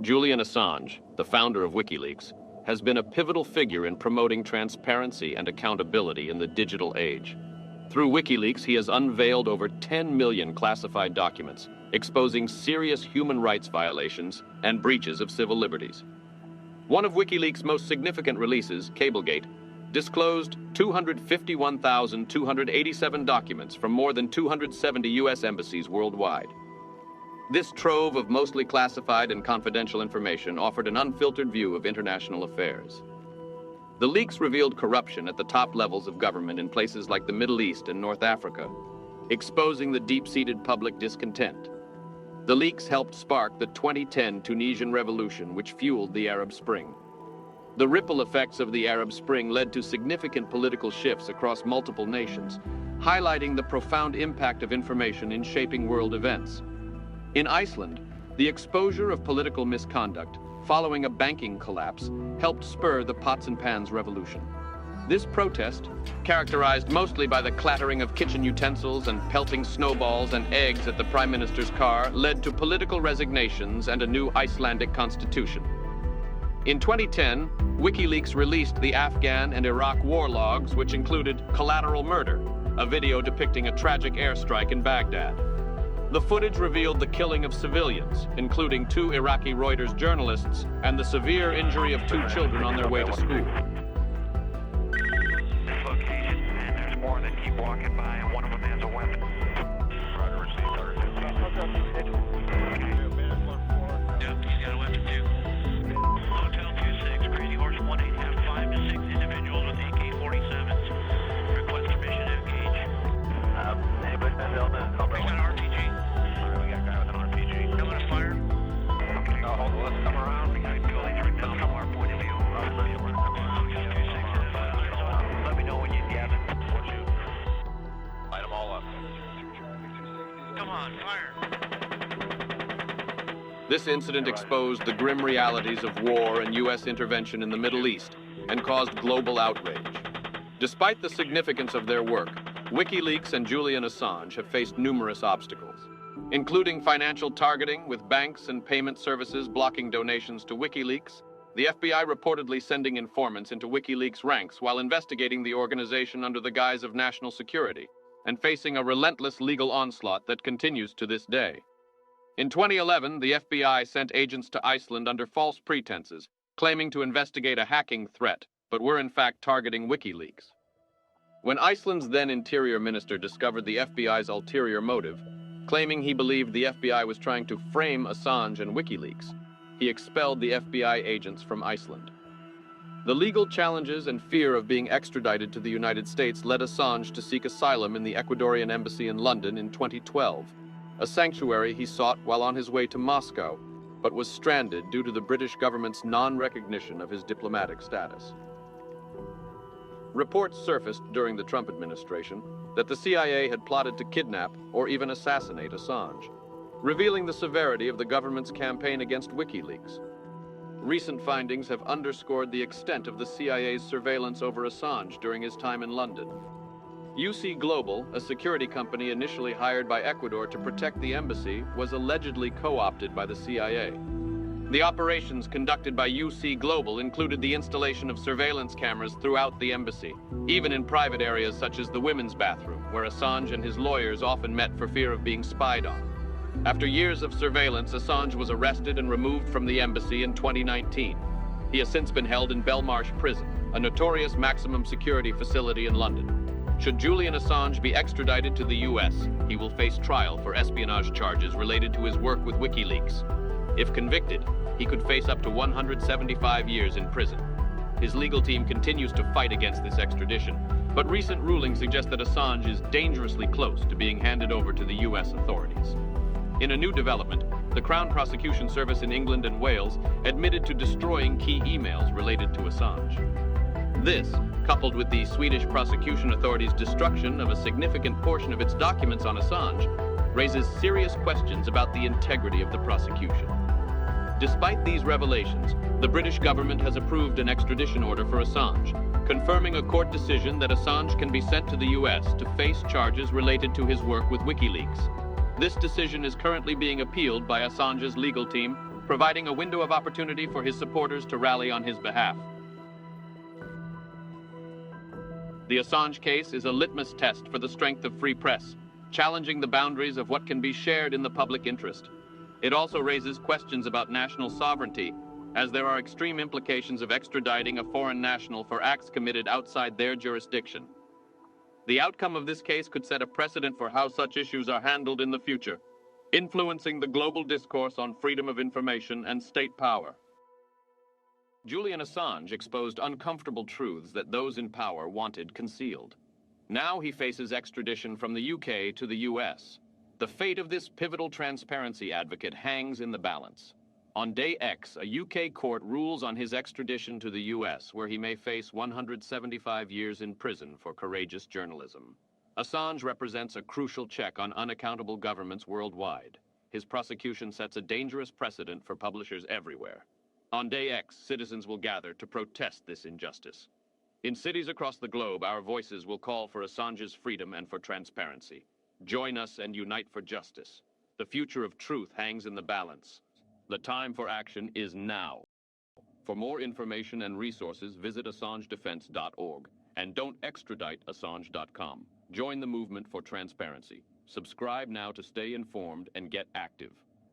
Julian Assange, the founder of WikiLeaks, has been a pivotal figure in promoting transparency and accountability in the digital age. Through WikiLeaks, he has unveiled over 10 million classified documents, exposing serious human rights violations and breaches of civil liberties. One of WikiLeaks' most significant releases, Cablegate, disclosed 251,287 documents from more than 270 U.S. embassies worldwide. This trove of mostly classified and confidential information offered an unfiltered view of international affairs. The leaks revealed corruption at the top levels of government in places like the Middle East and North Africa, exposing the deep-seated public discontent. The leaks helped spark the 2010 Tunisian revolution, which fueled the Arab Spring. The ripple effects of the Arab Spring led to significant political shifts across multiple nations, highlighting the profound impact of information in shaping world events. In Iceland, the exposure of political misconduct following a banking collapse helped spur the pots and pans revolution. This protest, characterized mostly by the clattering of kitchen utensils and pelting snowballs and eggs at the Prime Minister's car, led to political resignations and a new Icelandic constitution. In 2010, WikiLeaks released the Afghan and Iraq war logs, which included Collateral Murder, a video depicting a tragic airstrike in Baghdad. The footage revealed the killing of civilians, including 2 Iraqi Reuters journalists, and the severe injury of 2 children on their way to school. This location, and there's more that keep walking by, and one of them has a weapon. Roger, receive, Yep, he's got a weapon too. Hotel 26, Crazy Horse 18, have 5 to 6 individuals with AK-47s. Request permission to engage. Anybody been held in? We got an RPG. Alright, we got a guy with an RPG. Coming to fire. Okay, hold on, let's come around. We got to go right now from our point of view. Let me know when you have it. We'll shoot. Light them all up. Come on, fire. This incident exposed the grim realities of war and U.S. intervention in the Middle East and caused global outrage. Despite the significance of their work, WikiLeaks and Julian Assange have faced numerous obstacles, including financial targeting with banks and payment services blocking donations to WikiLeaks, the FBI reportedly sending informants into WikiLeaks ranks while investigating the organization under the guise of national security, and facing a relentless legal onslaught that continues to this day. In 2011, the FBI sent agents to Iceland under false pretenses, claiming to investigate a hacking threat, but were in fact targeting WikiLeaks. When Iceland's then Interior Minister discovered the FBI's ulterior motive, claiming he believed the FBI was trying to frame Assange and WikiLeaks, he expelled the FBI agents from Iceland. The legal challenges and fear of being extradited to the United States led Assange to seek asylum in the Ecuadorian embassy in London in 2012, a sanctuary he sought while on his way to Moscow, but was stranded due to the British government's non-recognition of his diplomatic status. Reports surfaced during the Trump administration that the CIA had plotted to kidnap or even assassinate Assange, revealing the severity of the government's campaign against WikiLeaks. Recent findings have underscored the extent of the CIA's surveillance over Assange during his time in London. UC Global, a security company initially hired by Ecuador to protect the embassy, was allegedly co-opted by the CIA. The operations conducted by UC Global included the installation of surveillance cameras throughout the embassy, even in private areas such as the women's bathroom, where Assange and his lawyers often met for fear of being spied on. After years of surveillance, Assange was arrested and removed from the embassy in 2019. He has since been held in Belmarsh Prison, a notorious maximum security facility in London. Should Julian Assange be extradited to the U.S., he will face trial for espionage charges related to his work with WikiLeaks. If convicted, he could face up to 175 years in prison. His legal team continues to fight against this extradition, but recent rulings suggest that Assange is dangerously close to being handed over to the U.S. authorities. In a new development, the Crown Prosecution Service in England and Wales admitted to destroying key emails related to Assange. This, coupled with the Swedish prosecution authorities' destruction of a significant portion of its documents on Assange, raises serious questions about the integrity of the prosecution. Despite these revelations, the British government has approved an extradition order for Assange, confirming a court decision that Assange can be sent to the U.S. to face charges related to his work with WikiLeaks. This decision is currently being appealed by Assange's legal team, providing a window of opportunity for his supporters to rally on his behalf. The Assange case is a litmus test for the strength of free press, challenging the boundaries of what can be shared in the public interest. It also raises questions about national sovereignty, as there are extreme implications of extraditing a foreign national for acts committed outside their jurisdiction. The outcome of this case could set a precedent for how such issues are handled in the future, influencing the global discourse on freedom of information and state power. Julian Assange exposed uncomfortable truths that those in power wanted concealed. Now he faces extradition from the UK to the US. The fate of this pivotal transparency advocate hangs in the balance. On day X, a UK court rules on his extradition to the US, where he may face 175 years in prison for courageous journalism. Assange represents a crucial check on unaccountable governments worldwide. His prosecution sets a dangerous precedent for publishers everywhere. On day X, citizens will gather to protest this injustice. In cities across the globe, our voices will call for Assange's freedom and for transparency. Join us and unite for justice. The future of truth hangs in the balance. The time for action is now. For more information and resources, visit AssangeDefense.org. And don't extradite Assange.com. Join the movement for transparency. Subscribe now to stay informed and get active.